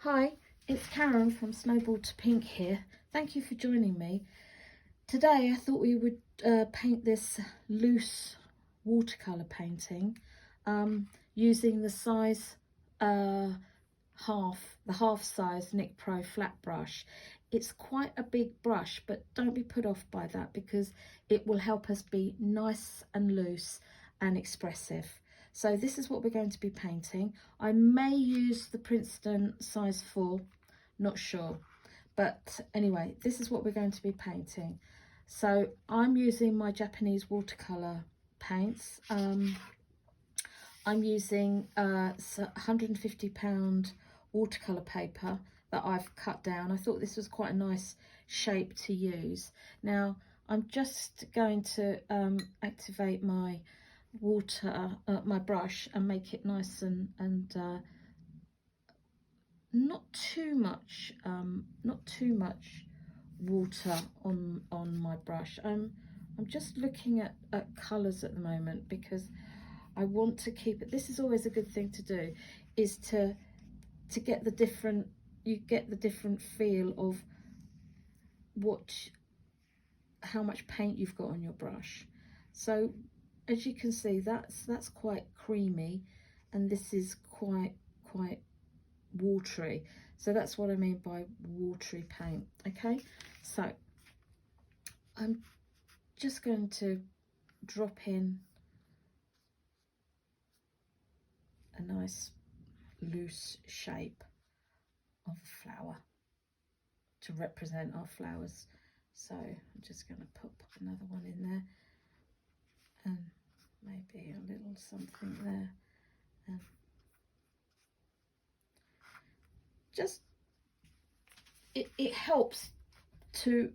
Hi, it's Karen from Snowball to Pink here. Thank you for joining me. Today I thought we would paint this loose watercolour painting using the size half size Nick Pro flat brush. It's quite a big brush, but don't be put off by that because it will help us be nice and loose and expressive. So this is what we're going to be painting. I may use the Princeton size 4, not sure. But anyway, this is what we're going to be painting. So I'm using my Japanese watercolour paints. I'm using 150-pound watercolour paper that I've cut down. I thought this was quite a nice shape to use. Now I'm just going to activate my my brush and make it nice and not too much water on my brush. I'm just looking at colours at the moment because I want to keep it. This is always a good thing to do, is to get the different, you get the different feel of how much paint you've got on your brush. So as you can see, that's quite creamy, and this is quite watery. So that's what I mean by watery paint. Okay, so I'm just going to drop in a nice loose shape of a flower to represent our flowers. So I'm just going to pop another one in there, and maybe a little something there, and just it helps to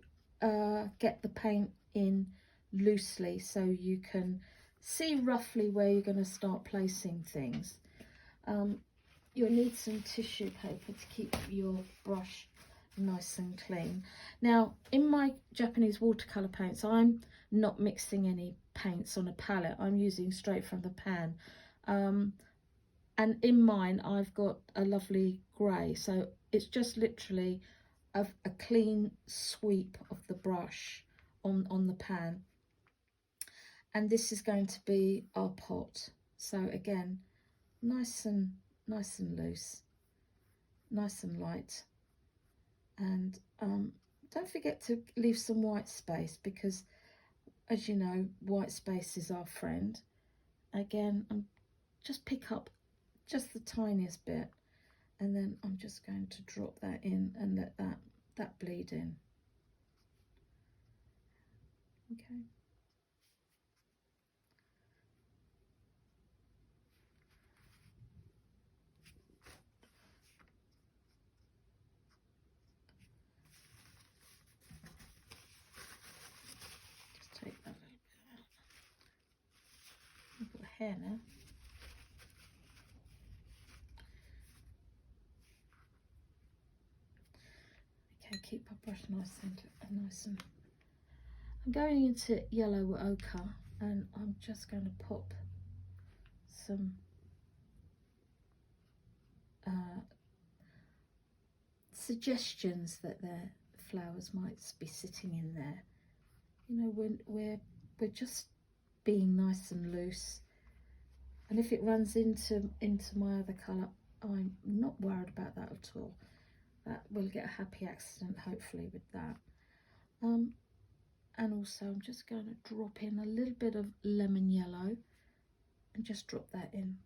get the paint in loosely so you can see roughly where you're going to start placing things. You'll need some tissue paper to keep your brush nice and clean. Now in my Japanese watercolour paints, I'm not mixing any paints on a palette. I'm using straight from the pan, and in mine I've got a lovely grey, so it's just literally a clean sweep of the brush on the pan, and this is going to be our pot. So again, nice and loose, nice and light, and don't forget to leave some white space because, as you know, white space is our friend. Again, just pick up just the tiniest bit, and then I'm just going to drop that in and let that bleed in. Okay. Just take that little bit out. I've got hair now. Okay, keep my brush nice and I'm going into yellow ochre, and I'm just going to pop some suggestions that their flowers might be sitting in there. You know, when we're just being nice and loose, and if it runs into my other colour, I'm not worried about that at all. That we'll get a happy accident hopefully with that. And also I'm just going to drop in a little bit of lemon yellow and just drop that in.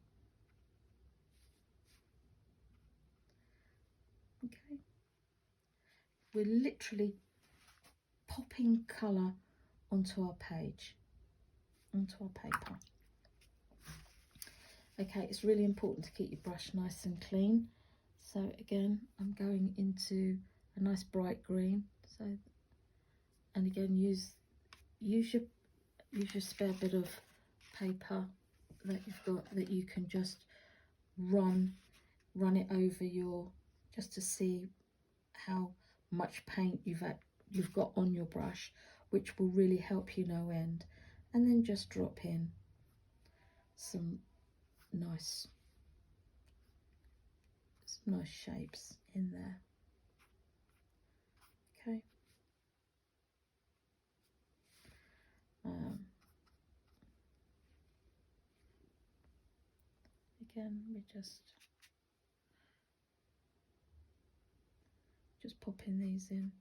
Okay, we're literally popping colour onto our page, onto our paper. Okay, it's really important to keep your brush nice and clean. So again, I'm going into a nice bright green. So, and again, use your spare bit of paper that you've got, that you can just run it over your, just to see how much paint you've got on your brush, which will really help you no end. And then just drop in some nice some nice shapes in there. Okay. Again, we just popping these in.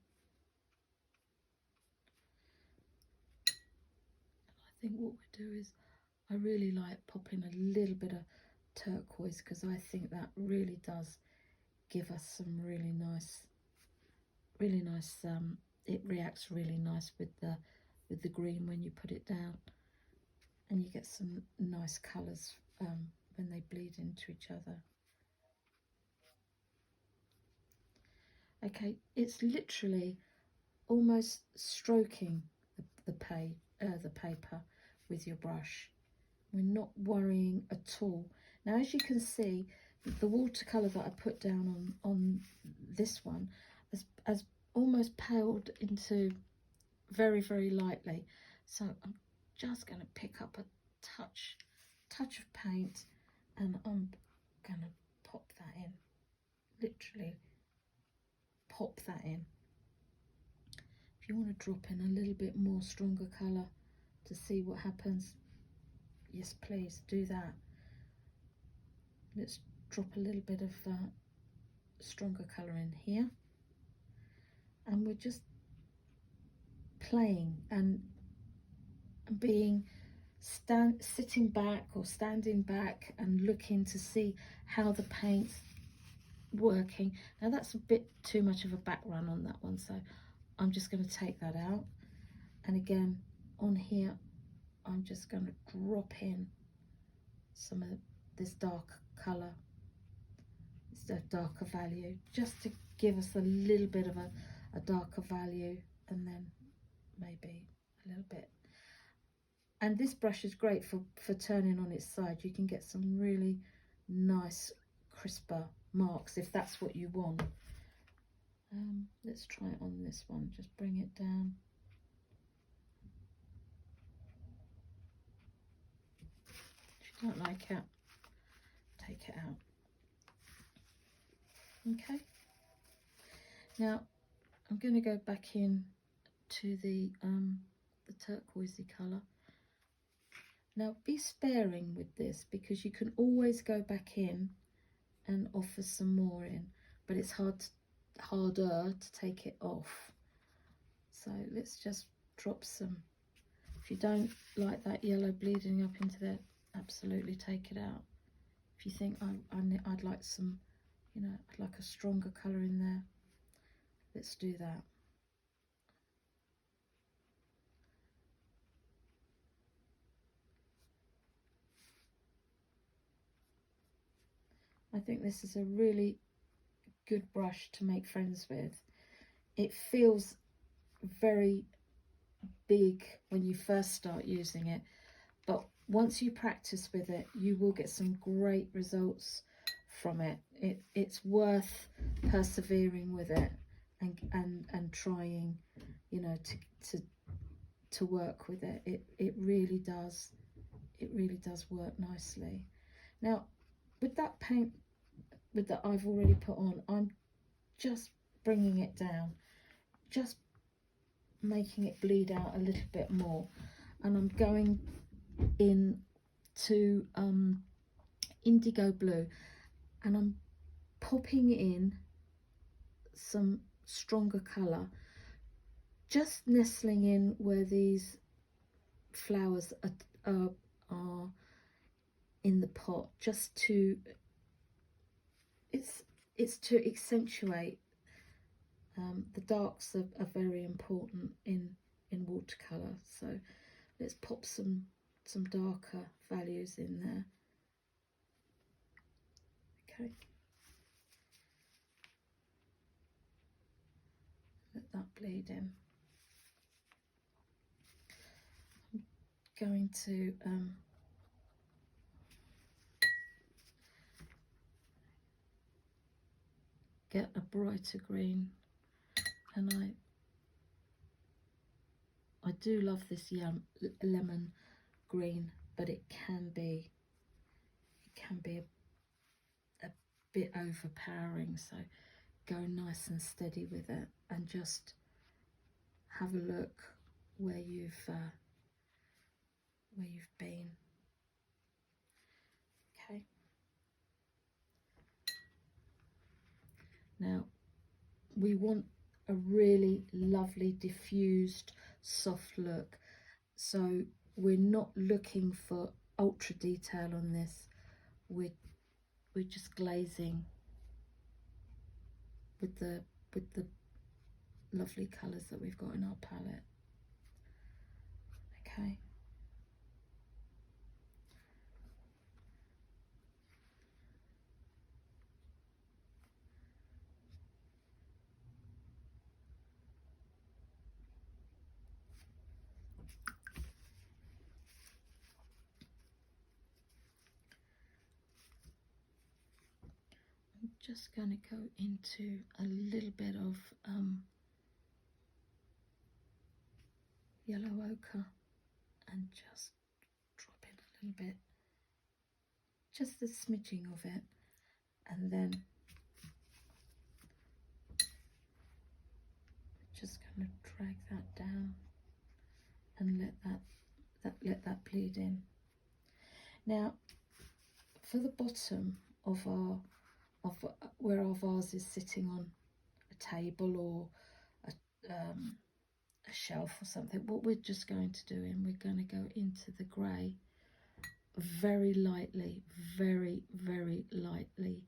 I think what we do is, I really like popping a little bit of turquoise, because I think that really does give us some really nice, it reacts really nice with the green when you put it down, and you get some nice colours when they bleed into each other. Okay, it's literally almost stroking the paper with your brush. We're not worrying at all. Now, as you can see, the watercolour that I put down on this one has almost paled into very, very lightly. So I'm just going to pick up a touch of paint, and I'm going to pop that in. Literally pop that in. If you want to drop in a little bit more stronger colour to see what happens, yes please do that. Let's drop a little bit of stronger colour in here, and we're just playing and being sitting back or standing back and looking to see how the paint's working. Now that's a bit too much of a back run on that one, so I'm just going to take that out, and again on here I'm just going to drop in some of this dark colour, it's a darker value, just to give us a little bit of a darker value, and then maybe a little bit. And this brush is great for turning on its side. You can get some really nice crisper marks if that's what you want. Let's try it on this one, just bring it down. If you don't like it, take it out. Okay, now I'm going to go back in to the turquoisey colour. Now be sparing with this, because you can always go back in and offer some more in, but it's harder to take it off. So let's just drop some. If you don't like that yellow bleeding up into there, absolutely take it out. If you think I'd like some, you know, I'd like a stronger colour in there, let's do that. I think this is a really good brush to make friends with. It feels very big when you first start using it, but once you practice with it, you will get some great results from it. It's worth persevering with it and trying, you know, to work with it. It really does work nicely. Now with that paint that I've already put on, I'm just bringing it down, just making it bleed out a little bit more, and I'm going in to indigo blue, and I'm popping in some stronger colour, just nestling in where these flowers are in the pot, just to it's to accentuate. The darks are very important in watercolour, so let's pop some darker values in there. Okay, let that bleed in. I'm going to get a brighter green, and I do love this lemon green, but it can be a bit overpowering, so go nice and steady with it and just have a look where you've been. Okay. Now we want a really lovely diffused soft look, so we're not looking for ultra detail on this. We're just glazing with the lovely colours that we've got in our palette. Okay. I'm just going to go into a little bit of yellow ochre and just drop in a little bit, just the smidging of it, and then just going to drag that down and let that bleed in. Now for the bottom of where our vase is sitting on a table or a shelf or something, what we're just going to do, and we're going to go into the grey very lightly, very lightly,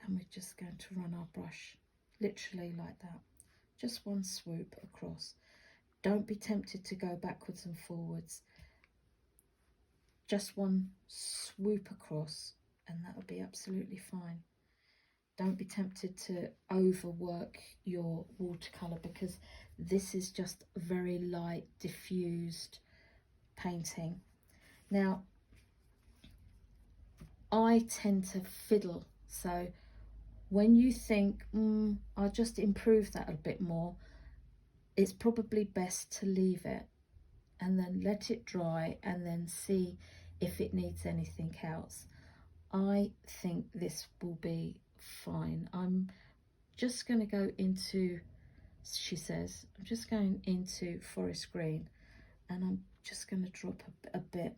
and we're just going to run our brush literally like that, just one swoop across. Don't be tempted to go backwards and forwards, just one swoop across and that will be absolutely fine. Don't be tempted to overwork your watercolour, because this is just a very light diffused painting. Now I tend to fiddle, so when you think I'll just improve that a bit more, it's probably best to leave it and then let it dry and then see if it needs anything else. I think this will be fine. I'm just going to go into, she says, I'm just going into forest green, and I'm just going to drop a bit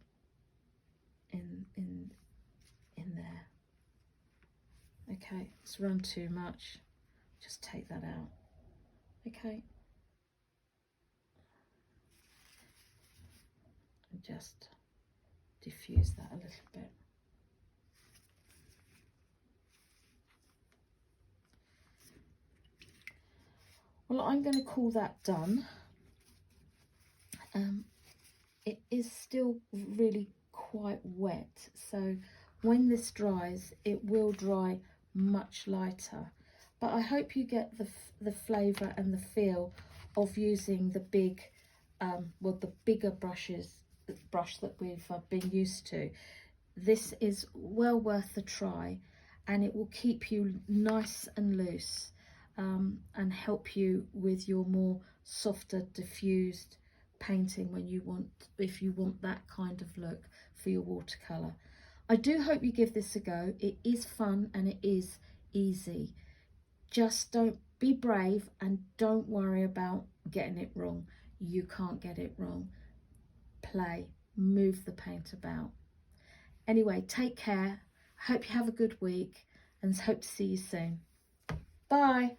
in there. Okay, it's run too much, just take that out. Okay, and just diffuse that a little bit. Well, I'm going to call that done. It is still really quite wet, so when this dries it will dry much lighter, but I hope you get the flavour and the feel of using the big well, the bigger brush that we've been used to. This is well worth a try, and it will keep you nice and loose and help you with your more softer diffused painting if you want that kind of look for your watercolor. I do hope you give this a go. It is fun and it is easy. Just don't be brave and don't worry about getting it wrong. You can't get it wrong. Play, move the paint about. Anyway, take care. Hope you have a good week and hope to see you soon. Bye.